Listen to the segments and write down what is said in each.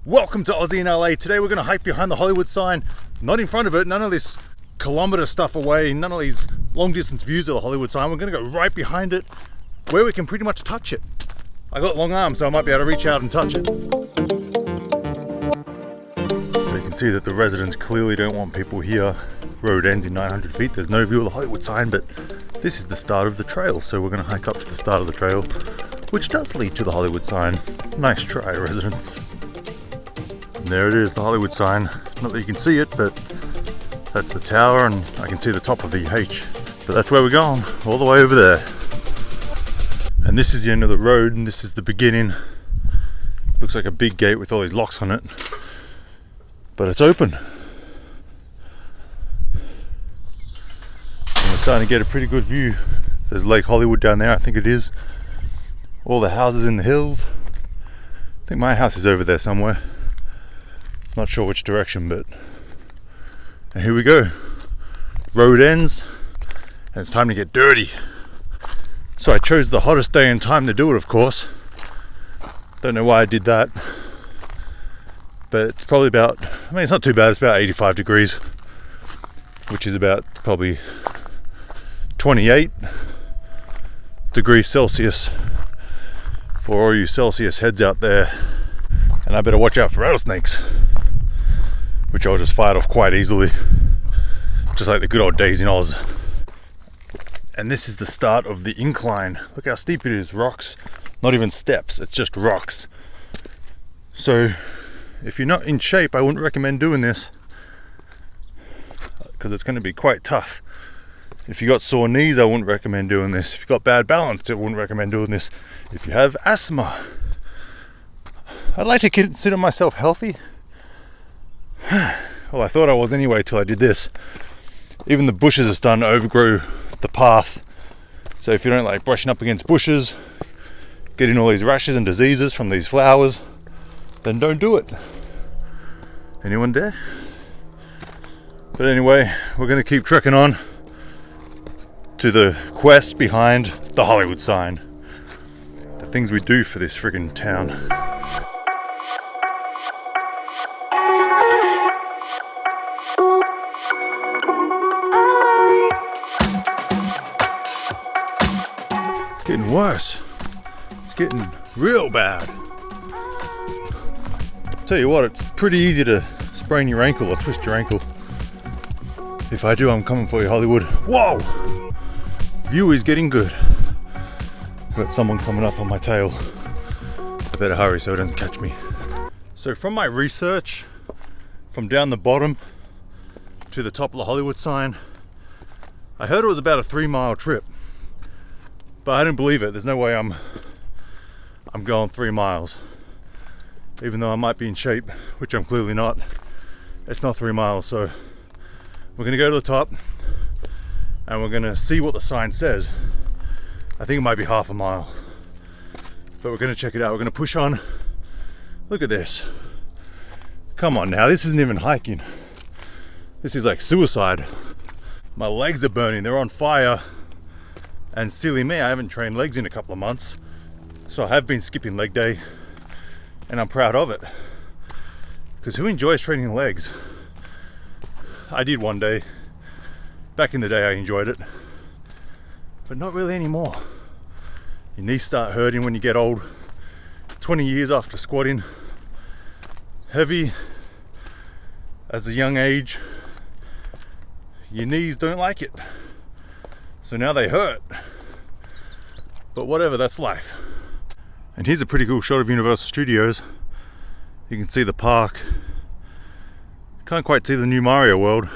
Welcome to Aussie in LA. Today we're going to hike behind the Hollywood sign, not in front of it, none of this kilometer stuff away, none of these long distance views of the Hollywood sign. We're going to go right behind it where we can pretty much touch it. I got long arms, so I might be able to reach out and touch it. So you can see that the residents clearly don't want people here. Road ends in 900 feet. There's no view of the Hollywood sign, but this is the start of the trail. So we're going to hike up to the start of the trail, which does lead to the Hollywood sign. Nice try, residents. And there it is, the Hollywood sign. Not that you can see it, but that's the tower, and I can see the top of the H. But that's where we're going, all the way over there. And this is the end of the road, and this is the beginning. Looks like a big gate with all these locks on it, but it's open. And we're starting to get a pretty good view. There's Lake Hollywood down there, I think it is. All the houses in the hills. I think my house is over there somewhere. Not sure which direction, but and here we go. Road ends, and it's time to get dirty. So I chose the hottest day and time to do it, of course. Don't know why I did that, but it's probably about, I mean, it's not too bad. It's about 85 degrees, which is about probably 28 degrees Celsius for all you Celsius heads out there. And I better watch out for rattlesnakes, which I'll just fight off quite easily, just like the good old days in Oz. And this is the start of the incline. Look how steep it is, rocks, not even steps, it's just rocks. So if you're not in shape, I wouldn't recommend doing this, because it's going to be quite tough. If you got sore knees, I wouldn't recommend doing this. If you got bad balance, I wouldn't recommend doing this. If you have asthma, I'd like to consider myself healthy. Well, I thought I was anyway till I did this. Even the bushes are starting to overgrow the path. So if you don't like brushing up against bushes, getting all these rashes and diseases from these flowers, then don't do it. Anyone dare? But anyway, we're going to keep trekking on to the quest behind the Hollywood sign. The things we do for this friggin' town. It's getting worse. It's getting real bad. Tell you what, it's pretty easy to sprain your ankle or twist your ankle. If I do, I'm coming for you, Hollywood. Whoa! View is getting good. Got someone coming up on my tail. I better hurry so it doesn't catch me. So from my research, from down the bottom to the top of the Hollywood sign, I heard it was about a 3-mile trip. But I didn't believe it. There's no way I'm going 3 miles. Even though I might be in shape, which I'm clearly not. It's not 3 miles, so we're gonna go to the top and we're gonna see what the sign says. I think it might be half a mile, but we're gonna check it out. We're gonna push on. Look at this. Come on now, this isn't even hiking. This is like suicide. My legs are burning, they're on fire. And silly me, I haven't trained legs in a couple of months. So I have been skipping leg day, and I'm proud of it. Because who enjoys training legs? I did one day. Back in the day I enjoyed it. But not really anymore. Your knees start hurting when you get old. 20 years after squatting heavy as a young age, your knees don't like it. So now they hurt. But whatever, that's life. And here's a pretty cool shot of Universal Studios. You can see the park. Can't quite see the new Mario world.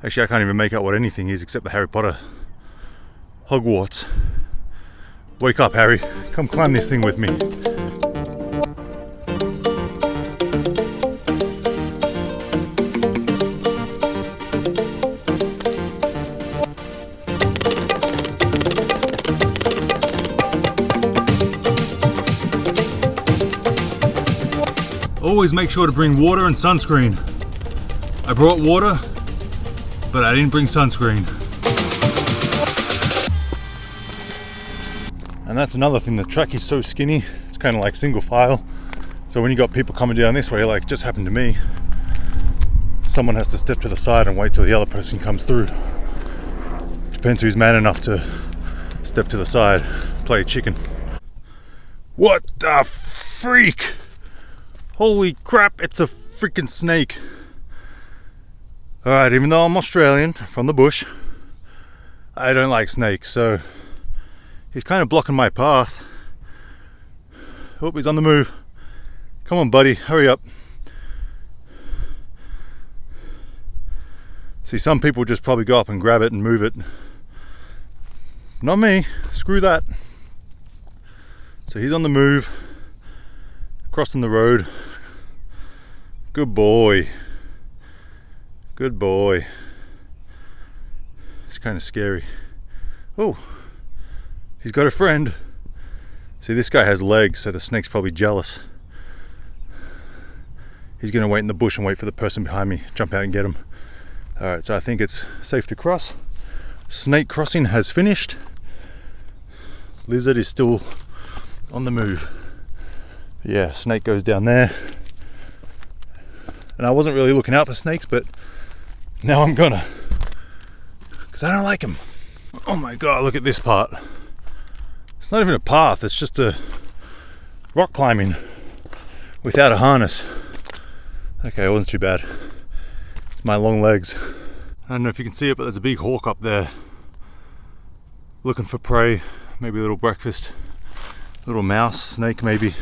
Actually, I can't even make out what anything is except the Harry Potter Hogwarts. Wake up, Harry. Come climb this thing with me. Always make sure to bring water and sunscreen. I brought water, but I didn't bring sunscreen. And that's another thing, the track is so skinny, it's kind of like single file. So when you got people coming down this way, like it just happened to me, someone has to step to the side and wait till the other person comes through. Depends who's man enough to step to the side, play chicken. What the freak? Holy crap, it's a freaking snake. Alright, even though I'm Australian, from the bush, I don't like snakes, so he's kind of blocking my path. Oh, he's on the move. Come on, buddy, hurry up. See, some people just probably go up and grab it and move it. Not me, screw that. So he's on the move, crossing the road. Good boy. Good boy. It's kind of scary. Oh, he's got a friend. See, this guy has legs, so the snake's probably jealous. He's gonna wait in the bush and wait for the person behind me, jump out and get him. All right, so I think it's safe to cross. Snake crossing has finished. Lizard is still on the move. Yeah, snake goes down there. And I wasn't really looking out for snakes, but now I'm gonna, because I don't like them. Oh my God, look at this part. It's not even a path, it's just a rock climbing without a harness. Okay, it wasn't too bad. It's my long legs. I don't know if you can see it, but there's a big hawk up there looking for prey, maybe a little breakfast, little mouse, snake maybe.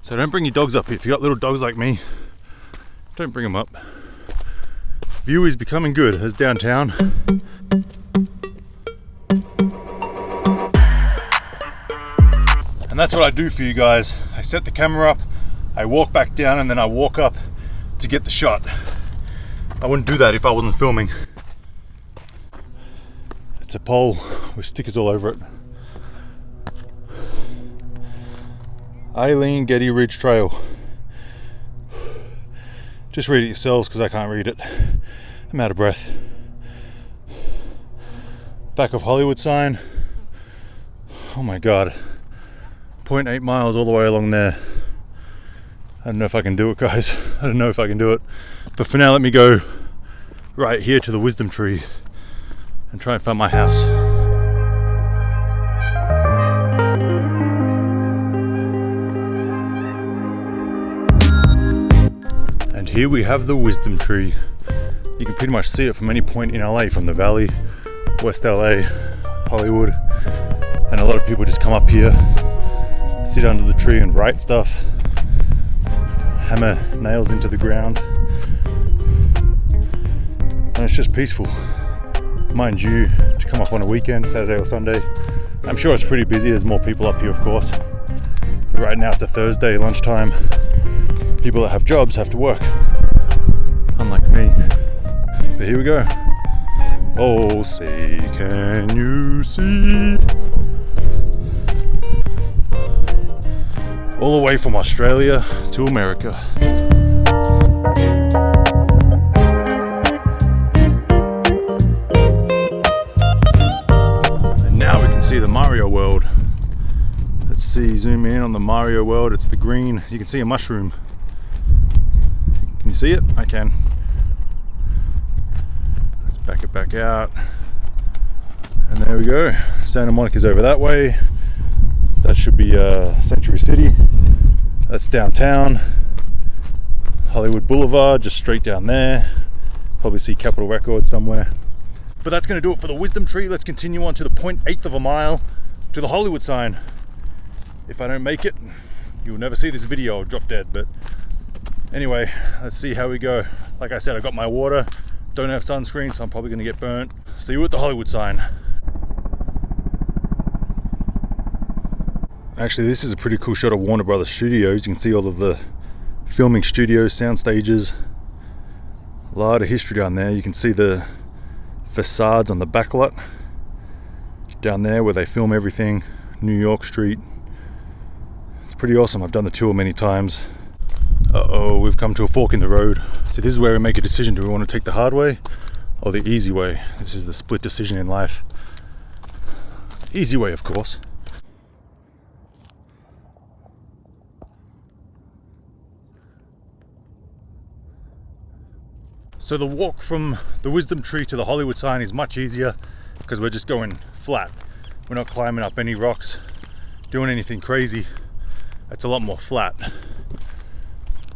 So don't bring your dogs up here. If you got little dogs like me, don't bring them up. View is becoming good as downtown. And that's what I do for you guys. I set the camera up, I walk back down, and then I walk up to get the shot. I wouldn't do that if I wasn't filming. It's a pole with stickers all over it. Eileen Getty Ridge Trail. Just read it yourselves because I can't read it. I'm out of breath. Back of Hollywood sign. Oh my God. 0.8 miles all the way along there. I don't know if I can do it, guys. I don't know if I can do it. But for now, let me go right here to the wisdom tree and try and find my house. And here we have the wisdom tree. You can pretty much see it from any point in LA, from the valley, West LA, Hollywood. And a lot of people just come up here, sit under the tree and write stuff, hammer nails into the ground. And it's just peaceful. Mind you, to come up on a weekend, Saturday or Sunday, I'm sure it's pretty busy. There's more people up here, of course. But right now it's a Thursday lunchtime. People that have jobs have to work, unlike me. But here we go. Oh, say, can you see? All the way from Australia to America. And now we can see the Mario world. Let's see, zoom in on the Mario world. It's the green. You can see a mushroom. Can you see it? I can. Let's back it back out. And there we go. Santa Monica's over that way. That should be Century City. That's downtown. Hollywood Boulevard, just straight down there. Probably see Capitol Records somewhere. But that's going to do it for the wisdom tree. Let's continue on to the 0.8 of a mile to the Hollywood sign. If I don't make it, you'll never see this video. I'll drop dead. But anyway, let's see how we go. Like I said, I got my water. Don't have sunscreen, so I'm probably going to get burnt. See you at the Hollywood sign. Actually, this is a pretty cool shot of Warner Brothers Studios. You can see all of the filming studios, sound stages. A lot of history down there. You can see the facades on the back lot down there where they film everything. New York Street. It's pretty awesome. I've done the tour many times. Uh-oh, we've come to a fork in the road. So this is where we make a decision. Do we want to take the hard way or the easy way? This is the split decision in life. Easy way, of course. So the walk from the Wisdom Tree to the Hollywood sign is much easier because we're just going flat. We're not climbing up any rocks, doing anything crazy. It's a lot more flat,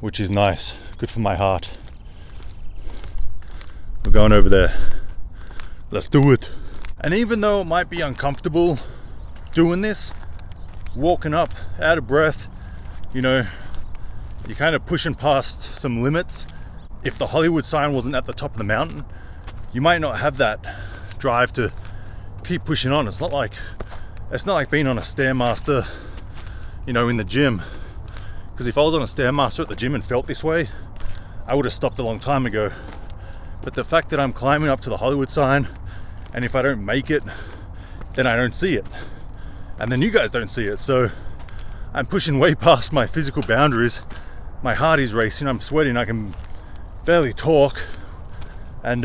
which is nice, good for my heart. We're going over there. Let's do it. And even though it might be uncomfortable doing this, walking up out of breath, you know, you're kind of pushing past some limits. If the Hollywood sign wasn't at the top of the mountain, you might not have that drive to keep pushing on. It's not like being on a Stairmaster, you know, in the gym. Because if I was on a Stairmaster at the gym and felt this way, I would have stopped a long time ago. But the fact that I'm climbing up to the Hollywood sign, and if I don't make it, then I don't see it. And then you guys don't see it. So I'm pushing way past my physical boundaries. My heart is racing, I'm sweating, I can barely talk. And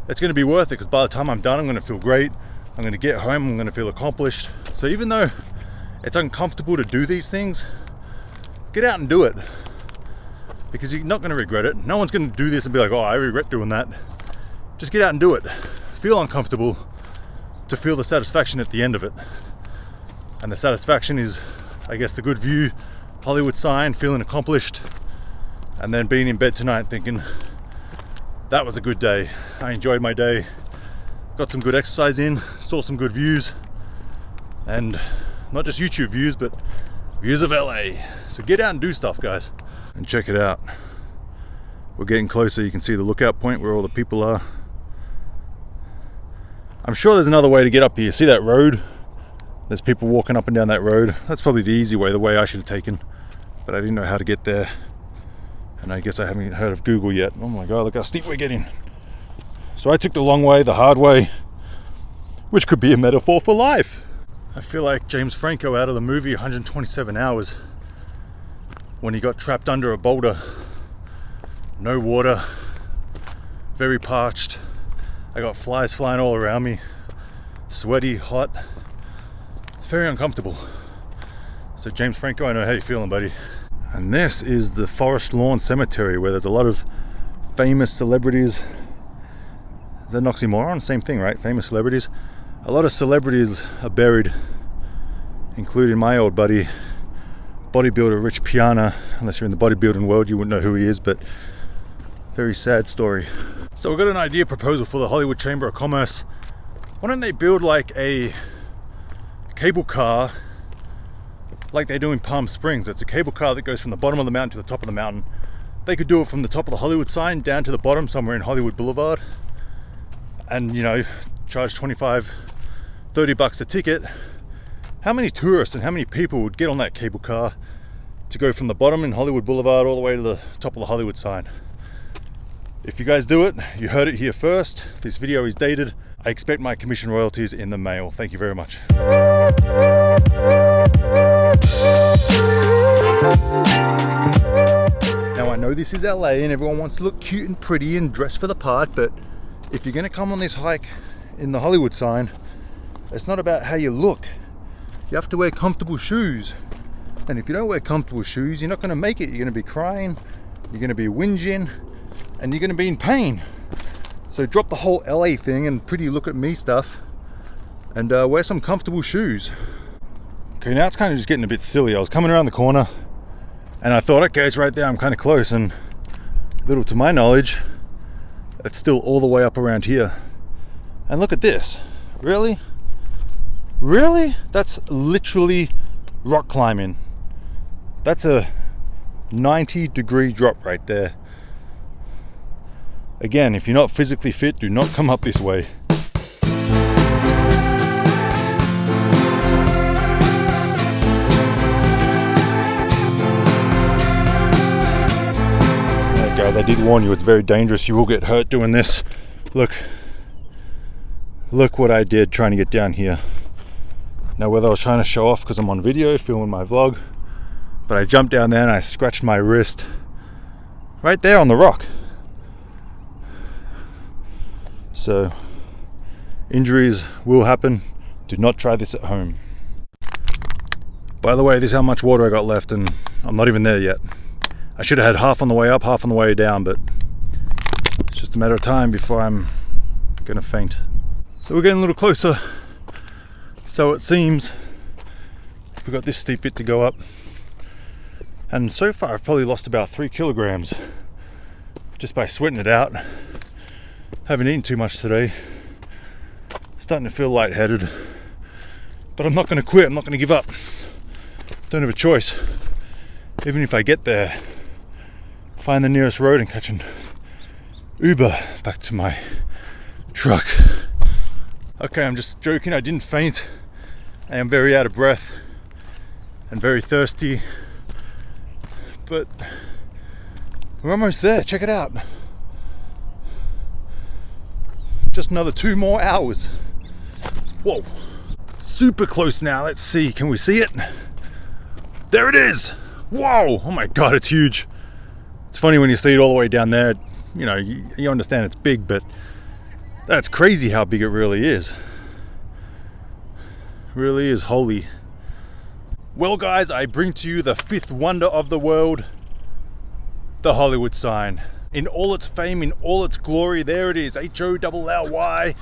it's gonna be worth it, because by the time I'm done, I'm gonna feel great. I'm gonna get home, I'm gonna feel accomplished. So even though it's uncomfortable to do these things, get out and do it. Because you're not gonna regret it. No one's gonna do this and be like, oh, I regret doing that. Just get out and do it. Feel uncomfortable to feel the satisfaction at the end of it. And the satisfaction is, I guess, the good view, Hollywood sign, feeling accomplished, and then being in bed tonight thinking, that was a good day. I enjoyed my day. Got some good exercise in, saw some good views, and not just YouTube views, but views of LA. So get out and do stuff, guys. And check it out. We're getting closer. You can see the lookout point where all the people are. I'm sure there's another way to get up here. See that road? There's people walking up and down that road. That's probably the easy way, the way I should have taken. But I didn't know how to get there. And I guess I haven't heard of Google yet. Oh my God, look how steep we're getting. So I took the long way, the hard way, which could be a metaphor for life. I feel like James Franco out of the movie 127 Hours, when he got trapped under a boulder. No water, very parched. I got flies flying all around me, sweaty, hot, very uncomfortable. So James Franco, I know how you're feeling, buddy. And this is the Forest Lawn Cemetery, where there's a lot of famous celebrities. Is that an oxymoron? Same thing, right? Famous celebrities. A lot of celebrities are buried, including my old buddy, bodybuilder Rich Piana. Unless you're in the bodybuilding world, you wouldn't know who he is, but very sad story. So we've got an idea proposal for the Hollywood Chamber of Commerce. Why don't they build like a cable car like they do in Palm Springs? It's a cable car that goes from the bottom of the mountain to the top of the mountain. They could do it from the top of the Hollywood sign down to the bottom somewhere in Hollywood Boulevard, and, you know, charge 25, 30 bucks a ticket. How many tourists and how many people would get on that cable car to go from the bottom in Hollywood Boulevard all the way to the top of the Hollywood sign? If you guys do it, you heard it here first. This video is dated. I expect my commission royalties in the mail. Thank you very much. Now I know this is LA and everyone wants to look cute and pretty and dress for the part, but if you're gonna come on this hike in the Hollywood sign, it's not about how you look. You have to wear comfortable shoes. And if you don't wear comfortable shoes, you're not gonna make it. You're gonna be crying, you're gonna be whinging, and you're gonna be in pain. So drop the whole LA thing and pretty look at me stuff, and wear some comfortable shoes. Okay, now it's kind of just getting a bit silly. I was coming around the corner and I thought, okay, it's right there, I'm kind of close, and little to my knowledge, it's still all the way up around here. And look at this. Really? Really? That's literally rock climbing. That's a 90-degree drop right there. Again, if you're not physically fit, do not come up this way. Alright guys, I did warn you, it's very dangerous. You will get hurt doing this. Look what I did trying to get down here. Now, whether I was trying to show off because I'm on video, filming my vlog, but I jumped down there and I scratched my wrist right there on the rock. So, injuries will happen. Do not try this at home. By the way, this is how much water I got left, and I'm not even there yet. I should have had half on the way up, half on the way down, but It's just a matter of time before I'm gonna faint. So we're getting a little closer, so it seems. We've got this steep bit to go up, and so far I've probably lost about 3 kilograms just by sweating it out. Haven't eaten too much today. Starting to feel lightheaded, but I'm not going to quit. I'm not going to give up. Don't have a choice. Even if I get there, find the nearest road and catch an Uber back to my truck. Okay, I'm just joking. I didn't faint. I am very out of breath and very thirsty, but we're almost there. Check it out. Just another 2 more hours. Whoa, super close now. Let's see, can we see it? There it is. Whoa, oh my God, it's huge. It's funny when you see it all the way down there, you know, you understand it's big, but that's crazy how big it really is. Really is holy. Well guys, I bring to you the 5th wonder of the world, the Hollywood sign. In all its fame, in all its glory, there it is, HOLLYWOOD,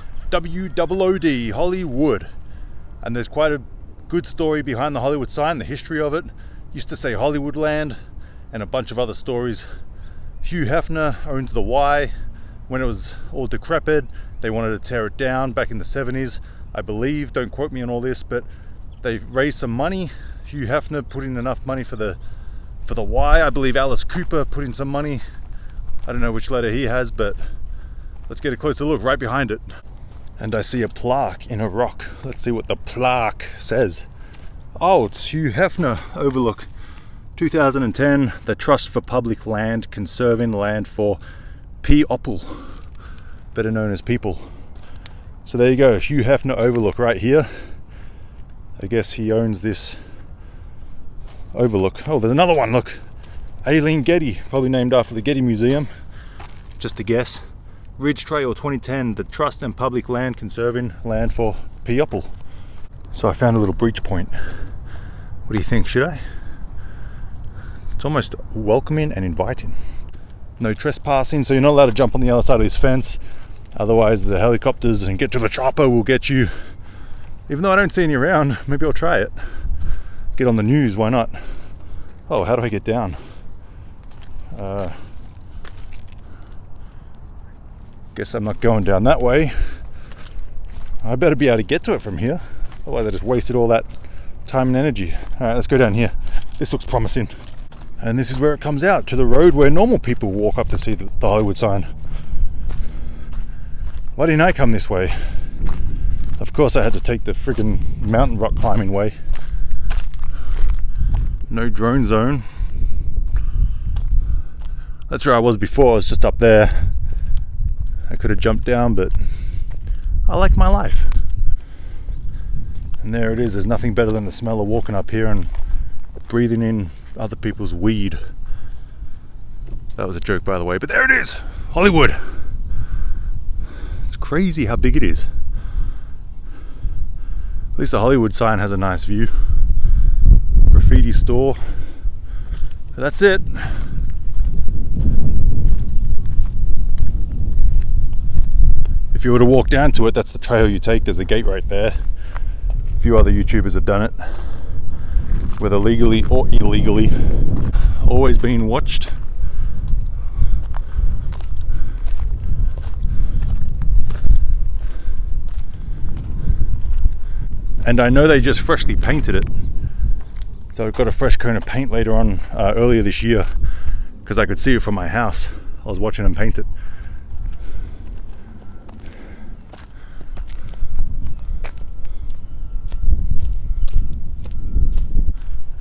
Hollywood. And there's quite a good story behind the Hollywood sign, the history of it. Used to say Hollywoodland, and a bunch of other stories. Hugh Hefner owns the Y. When it was all decrepit, they wanted to tear it down back in the 70s, I believe. Don't quote me on all this, but they raised some money. Hugh Hefner put in enough money for the Y. I believe Alice Cooper put in some money. I don't know which letter he has, but let's get a closer look right behind it. And I see a plaque in a rock. Let's see what the plaque says. Oh, it's Hugh Hefner Overlook. 2010, the Trust for Public Land, conserving land for people, better known as people. So there you go, Hugh Hefner Overlook right here. I guess he owns this overlook. Oh, there's another one, look. Aileen Getty, probably named after the Getty Museum, just a guess. Ridge Trail 2010, the Trust and Public Land, conserving land for people. So I found a little breach point. What do you think, should I? It's almost welcoming and inviting. No trespassing, so you're not allowed to jump on the other side of this fence. Otherwise the helicopters and get to the chopper will get you. Even though I don't see any around, maybe I'll try it. Get on the news, why not? Oh, how do I get down? Guess I'm not going down that way. I better be able to get to it from here. Otherwise I just wasted all that time and energy. Alright, let's go down here. This looks promising. And this is where it comes out, to the road where normal people walk up to see the Hollywood sign. Why didn't I come this way? Of course I had to take the friggin' mountain rock climbing way. No drone zone. That's where I was before, I was just up there. I could have jumped down, but I like my life. And there it is, there's nothing better than the smell of walking up here and breathing in other people's weed. That was a joke, by the way, but there it is, Hollywood. It's crazy how big it is. At least the Hollywood sign has a nice view. Graffiti store. But that's it. If you were to walk down to it, that's the trail you take. There's a gate right there. A few other YouTubers have done it, whether legally or illegally. Always being watched. And I know they just freshly painted it. So I've got a fresh coat of paint later on, earlier this year, because I could see it from my house. I was watching them paint it.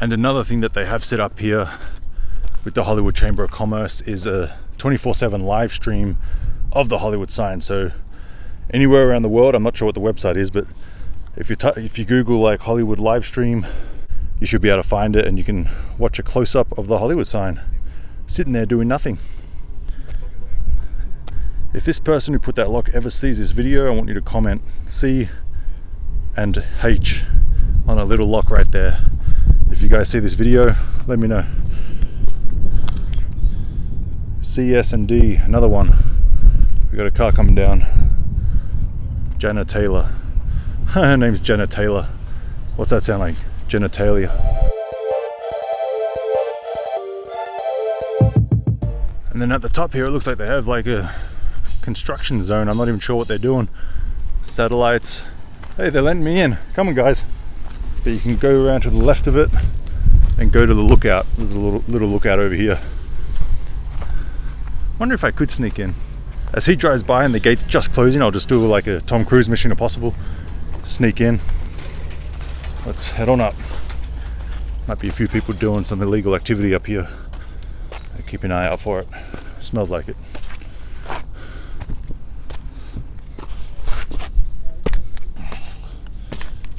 And another thing that they have set up here with the Hollywood Chamber of Commerce is a 24/7 live stream of the Hollywood sign. So anywhere around the world, I'm not sure what the website is, but if you Google like Hollywood live stream, you should be able to find it, and you can watch a close-up of the Hollywood sign sitting there doing nothing. If this person who put that lock ever sees this video, I want you to comment C and H on a little lock right there. If you guys see this video, let me know. C, S and D, another one. We got a car coming down. Jenna Taylor. Her name's Jenna Taylor. What's that sound like? Genitalia. And then at the top here, it looks like they have like a construction zone. I'm not even sure what they're doing. Satellites. Hey, they're letting me in. Come on, guys. But you can go around to the left of it and go to the lookout. There's a little lookout over here. Wonder if I could sneak in. As he drives by and the gate's just closing, I'll just do like a Tom Cruise Mission Impossible. Sneak in. Let's head on up. Might be a few people doing some illegal activity up here. Keep an eye out for it. Smells like it.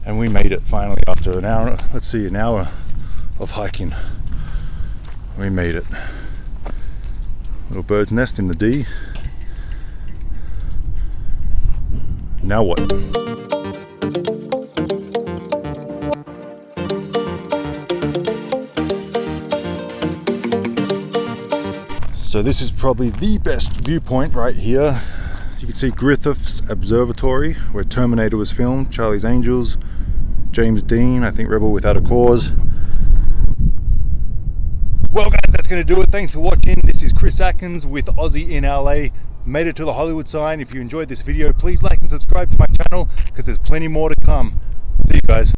And we made it finally after an hour, let's see, an hour of hiking. We made it. Little bird's nest in the D. Now what? So this is probably the best viewpoint right here. You can see Griffith's Observatory, where Terminator was filmed, Charlie's Angels, James Dean, I think Rebel Without a Cause. Well guys, that's going to do it. Thanks for watching. This is Chris Atkins with Aussie in LA. Made it to the Hollywood sign. If you enjoyed this video, please like and subscribe to my channel because there's plenty more to come. See you guys.